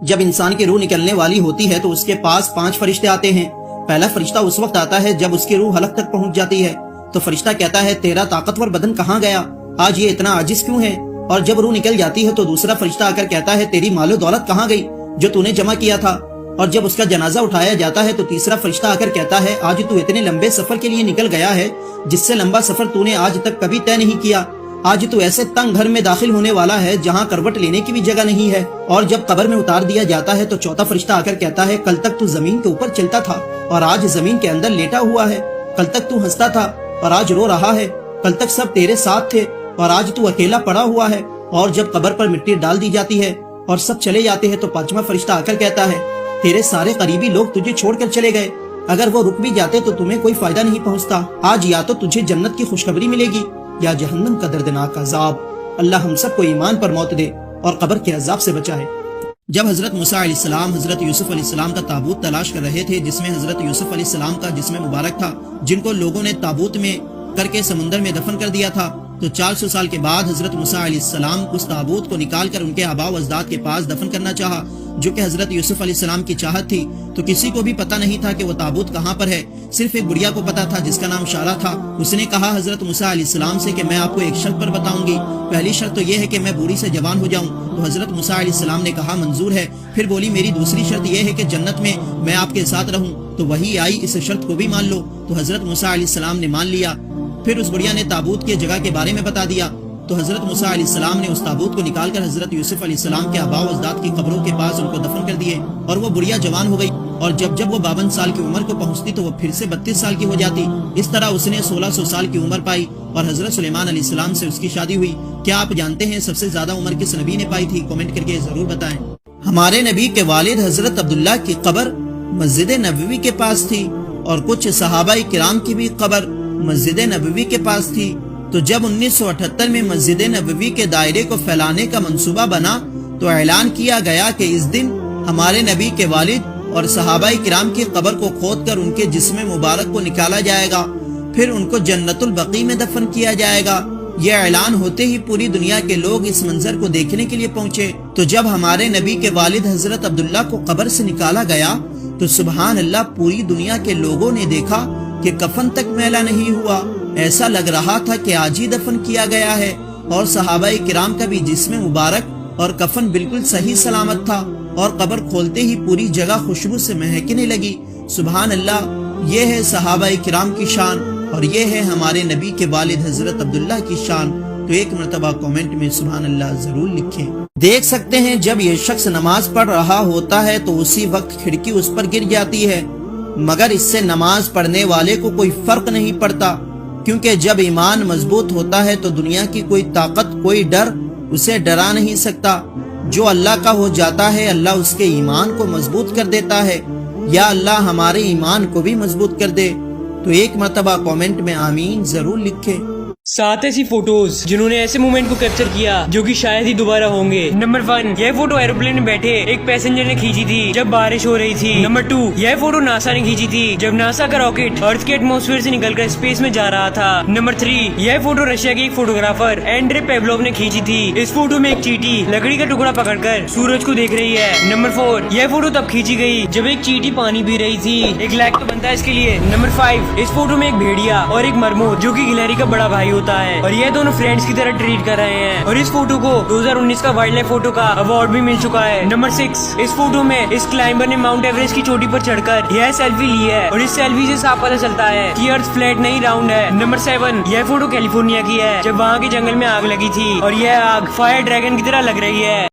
جب انسان کی روح نکلنے والی ہوتی ہے تو اس کے پاس 5 فرشتے آتے ہیں۔ پہلا فرشتہ اس وقت آتا ہے جب اس کی روح حلق تک پہنچ جاتی ہے تو فرشتہ کہتا ہے تیرا طاقتور بدن کہاں گیا، آج یہ اتنا عاجز کیوں ہے؟ اور جب روح نکل جاتی ہے تو دوسرا فرشتہ آ کر کہتا ہے تیری مال و دولت کہاں گئی جو تو نے جمع کیا تھا؟ اور جب اس کا جنازہ اٹھایا جاتا ہے تو تیسرا فرشتہ آ کر کہتا ہے آج تو اتنے لمبے سفر کے لیے نکل گیا ہے جس سے لمبا سفر تو نے آج تک کبھی طے نہیں کیا، آج تو ایسے تنگ گھر میں داخل ہونے والا ہے جہاں کروٹ لینے کی بھی جگہ نہیں ہے۔ اور جب قبر میں اتار دیا جاتا ہے تو چوتھا فرشتہ آ کر کہتا ہے کل تک تو زمین کے اوپر چلتا تھا اور آج زمین کے اندر لیٹا ہوا ہے، کل تک تو ہنستا تھا اور آج رو رہا ہے، کل تک سب تیرے ساتھ تھے اور آج تو اکیلا پڑا ہوا ہے۔ اور جب قبر پر مٹی ڈال دی جاتی ہے اور سب چلے جاتے ہیں تو پانچواں فرشتہ آ کر کہتا ہے تیرے سارے قریبی لوگ تجھے چھوڑ کر چلے گئے، اگر وہ رک بھی جاتے تو تمہیں کوئی فائدہ نہیں پہنچتا، آج یا تو تجھے جنت کی خوشخبری ملے گی یا جہنم کا دردناک عذاب۔ اللہ ہم سب کو ایمان پر موت دے اور قبر کے عذاب سے بچائے۔ جب حضرت موسیٰ علیہ السلام حضرت یوسف علیہ السلام کا تابوت تلاش کر رہے تھے جس میں حضرت یوسف علیہ السلام کا جسم مبارک تھا جن کو لوگوں نے تابوت میں کر کے سمندر میں دفن کر دیا تھا، تو 400 سال کے بعد حضرت موسیٰ علیہ السلام اس تابوت کو نکال کر ان کے آباء و اجداد کے پاس دفن کرنا چاہا جو کہ حضرت یوسف علیہ السلام کی چاہت تھی، تو کسی کو بھی پتہ نہیں تھا کہ وہ تابوت کہاں پر ہے، صرف ایک بڑھیا کو پتا تھا جس کا نام شارہ تھا۔ اس نے کہا حضرت موسیٰ علیہ السلام سے کہ میں آپ کو ایک شرط پر بتاؤں گی، پہلی شرط تو یہ ہے کہ میں بوڑھی سے جوان ہو جاؤں، تو حضرت موسیٰ علیہ السلام نے کہا منظور ہے۔ پھر بولی میری دوسری شرط یہ ہے کہ جنت میں آپ کے ساتھ رہوں، تو وہی آئی اس شرط کو بھی مان لو، تو حضرت موسیٰ علیہ السلام نے مان لیا۔ پھر اس بڑھیا نے تابوت کی جگہ کے بارے میں بتا دیا، تو حضرت موسیٰ علیہ السلام نے اس تابوت کو نکال کر حضرت یوسف علیہ السلام کے آباء و اجداد کی قبروں کے پاس ان کو دفن کر دیے، اور وہ بڑھیا جوان ہو گئی، اور جب وہ 52 سال کی عمر کو پہنچتی تو وہ پھر سے 32 سال کی ہو جاتی۔ اس طرح اس نے 1600 سال کی عمر پائی، اور حضرت سلیمان علیہ السلام سے اس کی شادی ہوئی۔ کیا آپ جانتے ہیں سب سے زیادہ عمر کس نبی نے پائی تھی؟ کمنٹ کر کے ضرور بتائیں۔ ہمارے نبی کے والد حضرت عبداللہ کی قبر مسجد نبوی کے پاس تھی، اور کچھ صحابہ کرام کی بھی قبر مسجد نبوی کے پاس تھی، تو جب 1978 میں مسجد نبوی کے دائرے کو پھیلانے کا منصوبہ بنا تو اعلان کیا گیا کہ اس دن ہمارے نبی کے والد اور صحابہ کرام کی قبر کو کھود کر ان کے جسم مبارک کو نکالا جائے گا، پھر ان کو جنت البقیع میں دفن کیا جائے گا۔ یہ اعلان ہوتے ہی پوری دنیا کے لوگ اس منظر کو دیکھنے کے لیے پہنچے، تو جب ہمارے نبی کے والد حضرت عبداللہ کو قبر سے نکالا گیا تو سبحان اللہ پوری دنیا کے لوگوں نے دیکھا کہ کفن تک میلا نہیں ہوا، ایسا لگ رہا تھا کہ آج ہی دفن کیا گیا ہے، اور صحابہ کرام کا بھی جسم مبارک اور کفن بالکل صحیح سلامت تھا، اور قبر کھولتے ہی پوری جگہ خوشبو سے مہکنے لگی۔ سبحان اللہ، یہ ہے صحابہ کرام کی شان، اور یہ ہے ہمارے نبی کے والد حضرت عبداللہ کی شان۔ تو ایک مرتبہ کومنٹ میں سبحان اللہ ضرور لکھیں۔ دیکھ سکتے ہیں جب یہ شخص نماز پڑھ رہا ہوتا ہے تو اسی وقت کھڑکی اس پر گر جاتی ہے، مگر اس سے نماز پڑھنے والے کو کوئی فرق نہیں پڑتا، کیونکہ جب ایمان مضبوط ہوتا ہے تو دنیا کی کوئی طاقت کوئی ڈر اسے ڈرا نہیں سکتا۔ جو اللہ کا ہو جاتا ہے اللہ اس کے ایمان کو مضبوط کر دیتا ہے، یا اللہ ہمارے ایمان کو بھی مضبوط کر دے۔ تو ایک مرتبہ کومنٹ میں آمین ضرور لکھیں۔ 7 ایسی فوٹوز جنہوں نے ایسے مومنٹ کو کیپچر کیا جو کہ شاید ہی دوبارہ ہوں گے۔ نمبر 1، یہ فوٹو ایروپلین میں بیٹھے ایک پیسنجر نے کھینچی تھی جب بارش ہو رہی تھی۔ نمبر 2، یہ فوٹو ناسا نے کھینچی تھی جب ناسا کا راکٹ ارتھ کے ایٹماسفیئر سے نکل کر اسپیس میں جا رہا تھا۔ نمبر 3، یہ فوٹو رشیا کے ایک فوٹوگرافر اینڈرے پیولوف نے کھینچی تھی۔ اس فوٹو میں ایک چیٹی لکڑی کا ٹکڑا پکڑ کر سورج کو دیکھ رہی ہے۔ نمبر 4، یہ فوٹو تب کھینچی گئی جب ایک چیٹی پانی پی رہی تھی، ایک لائک تو بنتا ہے اس کے لیے۔ نمبر 5، اس فوٹو میں ایک بھیڑیا اور ایک مرموت جو کہ گلہری کا بڑا بھائی ہوتا ہے، اور یہ دونوں فرینڈز کی طرح ٹریٹ کر رہے ہیں، اور اس فوٹو کو 2019 کا وائلڈ لائف فوٹو کا ایوارڈ بھی مل چکا ہے۔ نمبر 6، اس فوٹو میں اس کلائمبر نے ماؤنٹ ایوریسٹ کی چوٹی پر چڑھ کر یہ سیلفی لی ہے، اور اس سیلفی سے صاف پتہ چلتا ہے کہ ارتھ فلیٹ نہیں راؤنڈ ہے۔ نمبر 7، یہ فوٹو کیلیفورنیا کی ہے جب وہاں کے جنگل میں آگ لگی تھی، اور یہ آگ فائر ڈریگن کی طرح لگ رہی ہے۔